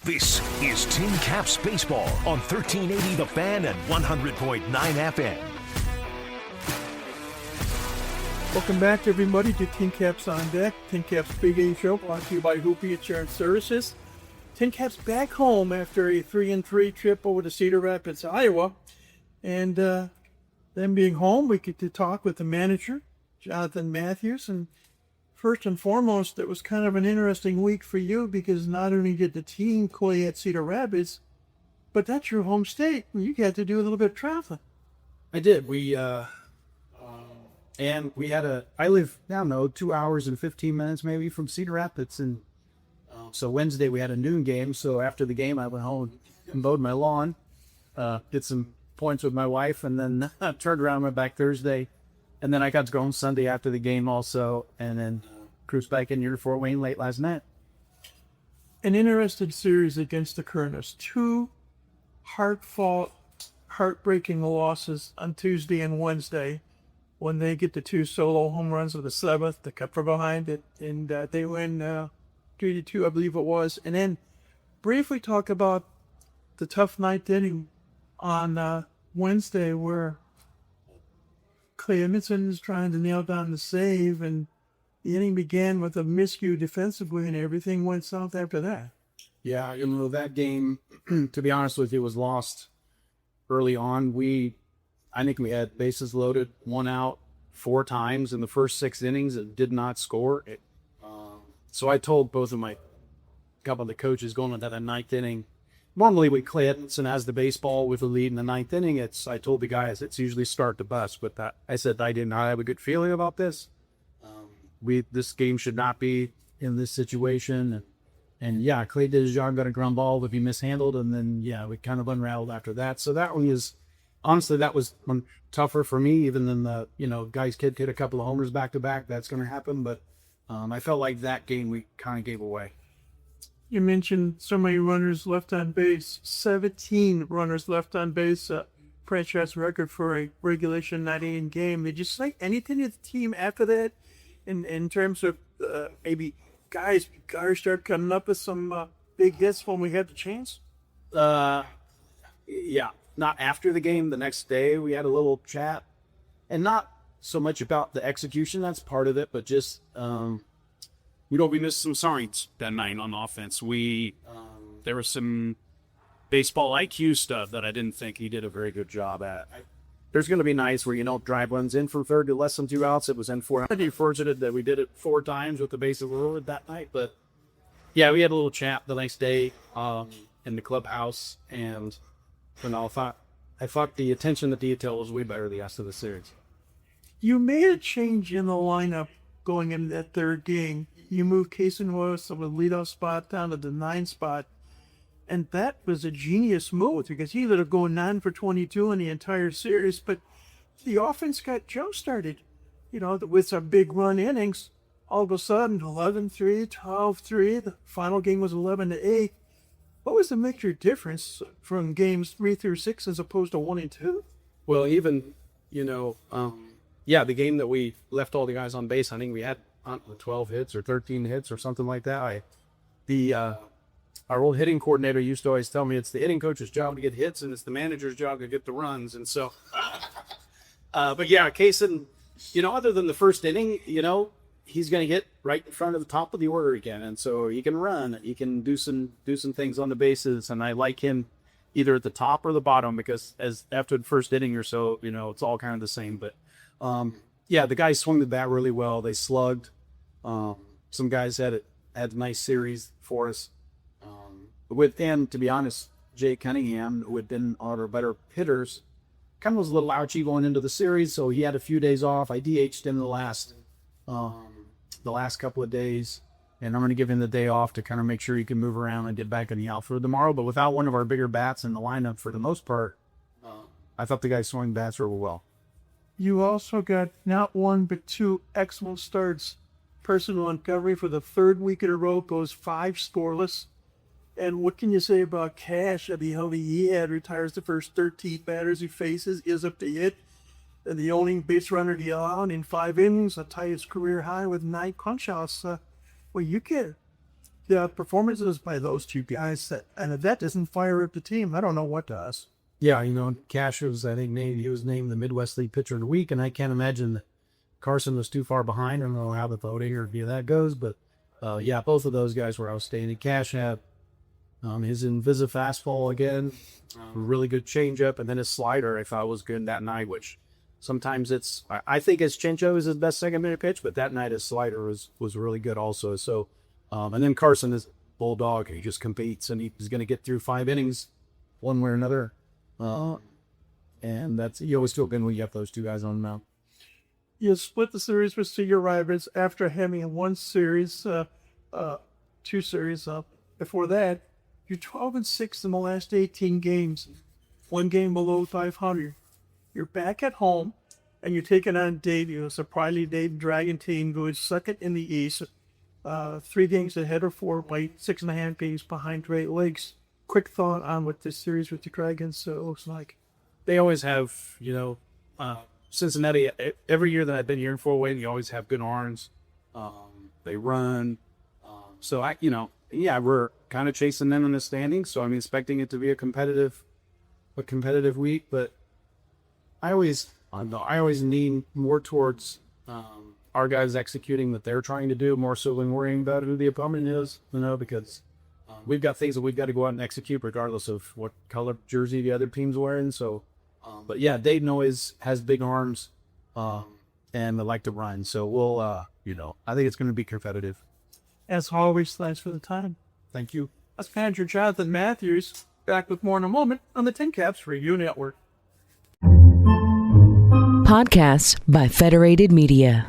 This is Tin Caps Baseball on 1380 The Fan and 100.9 FM. Welcome back, everybody, to Tin Caps on Deck, Tin Caps Big A Show, brought to you by Hoopy Insurance Services. Tin Caps back home after a 3-3 trip over to Cedar Rapids, Iowa. And them being home, we get to talk with the manager, Jonathan Mathews. And first and foremost, it was kind of an interesting week for you because not only did the team play at Cedar Rapids, but that's your home state. You got to do a little bit of traveling. I did. And we had I live, 2 hours and 15 minutes maybe from Cedar Rapids. And so Wednesday we had a noon game. So after the game, I went home and mowed my lawn, did some points with my wife, and then turned around and went back Thursday. And then I got to go home Sunday after the game also, and then cruised back in here to Fort Wayne late last night. An interesting series against the Kerners. 2 heartbreaking losses on Tuesday and Wednesday when they get the 2 solo home runs of the 7th, they cut from behind it, and they win 3-2, I believe it was. And then briefly talk about the tough ninth inning on Wednesday where Clay Edmondson is trying to nail down the save, and the inning began with a miscue defensively, and everything went south after that. Yeah, that game, to be honest with you, was lost early on. I think we had bases loaded, 1 out, 4 times in the first 6 innings. It did not score. So I told both of a couple of the coaches going into that 9th inning, normally with Clay Edmondson as the baseball with the lead in the 9th inning, I told the guys it's usually start to bust. But I said I did not have a good feeling about this. This game should not be in this situation. And yeah, Clay did his job, got a ground ball if he mishandled, and then we kind of unraveled after that. So that one is honestly that was tougher for me even than the guy's kid hit a couple of homers back to back. That's going to happen, but I felt like that game we kind of gave away. You mentioned so many runners left on base. 17 runners left on base, franchise record for a regulation 9-inning game. Did you say anything to the team after that in terms of maybe guys start coming up with some big hits when we had the chance? Yeah, not after the game. The next day we had a little chat, and not so much about the execution. That's part of it, but just we missed some signs that night on offense. There was some baseball IQ stuff that I didn't think he did a very good job at. There's going to be nights where you don't drive runs in from third to less than 2 outs. It was in 4. I'm fortunate that we did it 4 times with the bases loaded that night. But yeah, we had a little chat the next day in the clubhouse, and I thought the attention to detail was way better the rest of the series. You made a change in the lineup going into that third game. You moved Kason Willis from the leadoff spot down to the 9 spot. And that was a genius move because he ended up going 9 for 22 in the entire series. But the offense got jump-started, with some big run innings. All of a sudden, 11-3, 12-3. The final game was 11-8. What was the major difference from games 3 through 6 as opposed to 1 and 2? Well, even, the game that we left all the guys on base, I think we had 12 hits or 13 hits or something like that. Our old hitting coordinator used to always tell me it's the hitting coach's job to get hits and it's the manager's job to get the runs. And so, but yeah, Kason, other than the first inning, he's going to hit right in front of the top of the order again. And so he can run, he can do some things on the bases. And I like him either at the top or the bottom because after the first inning or so, it's all kind of the same. But the guys swung the bat really well. They slugged. Some guys had a nice series for us. And to be honest, Jay Cunningham, who had been one of our better hitters, kind of was a little ouchy going into the series, so he had a few days off. I DH'd him the last couple of days, and I'm going to give him the day off to kind of make sure he can move around and get back in the outfield tomorrow. But without one of our bigger bats in the lineup for the most part, I thought the guys swung bats really well. You also got not 1 but 2 excellent starts. Personal Montgomery for the 3rd week in a row goes 5 scoreless. And what can you say about Cash? I mean, how he retires the first 13 batters he faces, is up to hit. And the only base runner he allowed in 5 innings, a tie his career high with 9 punch-outs. Well, you the performances by those two guys, and if that doesn't fire up the team, I don't know what does. Yeah, Cash was, I think, he was named the Midwest League Pitcher of the Week, and I can't imagine that Carson was too far behind. I don't know how the voting or view that goes, but yeah, both of those guys were outstanding. Cash had his Invisa fastball again, really good changeup, and then his slider I thought was good that night, which sometimes I think his changeup is his best second-minute pitch, but that night his slider was really good also. So, and then Carson is bulldog. He just competes, and he's going to get through 5 innings one way or another. And you always feel good when you have those two guys on the mound. You split the series with Cedar Rapids after having won series, 2 series up. Before that, you're 12-6 in the last 18 games, 1 game below 500. You're back at home, and you're taking on Davie, a surprisingly Dave Dragon team who is second in the East, 3 games ahead or 4 by 6.5 games behind Great Lakes. Quick thought on what this series with the Dragons looks like. They always have, Cincinnati, every year that I've been here in Fort Wayne, you always have good arms. They run. So, we're kind of chasing them in the standings. So I'm expecting it to be a competitive week. But I always lean more towards our guys executing what they're trying to do more so than worrying about who the opponent is, because we've got things that we've got to go out and execute regardless of what color jersey the other team's wearing. So, but yeah, Dayton always has big arms, and they like to run. So we'll, I think it's going to be competitive. As always, thanks for the time. Thank you. That's manager Jonathan Mathews. Back with more in a moment on the Tin Caps Radio Network. Podcasts by Federated Media.